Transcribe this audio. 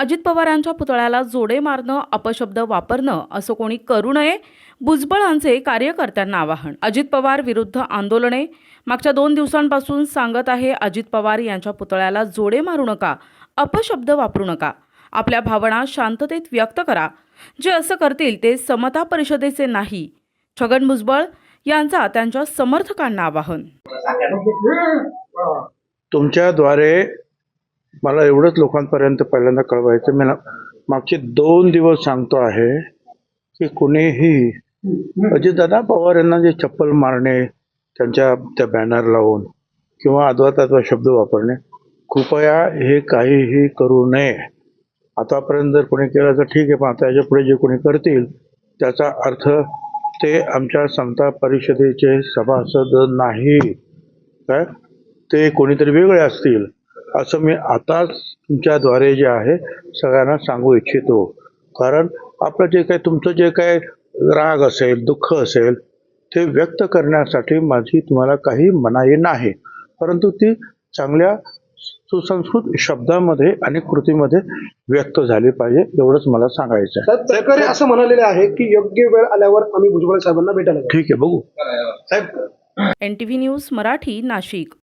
अजित पवारांच्या पुतळ्याला जोडे मारणं, अपशब्द वापरणं असं कोणी करू नये. भुजबळांचे कार्यकर्त्यांना आवाहन. अजित पवार विरुद्ध आंदोलने. मागच्या 2 दिवसांपासून सांगत आहे, अजित पवार यांच्या पुतळ्याला जोडे मारू नका, अपशब्द वापरू नका, आपल्या भावना शांततेत व्यक्त करा. जे असं करतील ते समता परिषदेचे नाही. छगन भुजबळ यांचा त्यांच्या समर्थकांना आवाहन. तुमच्याद्वारे मला एवढंच लोकांपर्यंत पहिल्यांदा कळवायचं. मी मागचे 2 दिवस सांगतो आहे की कुणीही अजितदादा पवार यांना जे चप्पल मारणे, त्यांच्या त्या बॅनर लावून किंवा अद्वैतात्व शब्द वापरणे, कृपया हे काहीही करू नये. आतापर्यंत जर कोणी केलं तर ठीक आहे, पण आता याच्या पुढे जे कोणी करतील त्याचा अर्थ ते आमच्या समता परिषदेचे सभासद नाही, काय ते कोणीतरी वेगळे असतील असं मी आताच तुमच्याद्वारे जे आहे सगळ्यांना सांगू इच्छितो. कारण आपलं जे काही तुमचं जे काही राग असेल, दुःख असेल, ते व्यक्त करण्यासाठी माझी तुम्हाला काही मनाई नाही, परंतु ती चांगल्या सुसंस्कृत शब्दामध्ये आणि कृतीमध्ये व्यक्त झाली पाहिजे, एवढंच मला सांगायचं आहे. साहेब, तळकरे असं म्हणालेले आहे की योग्य वेळ आल्यावर आम्ही भुजबळ साहेबांना भेटायला जाऊ. ठीक आहे, बघू. साहेब, NTV न्यूज मराठी, नाशिक.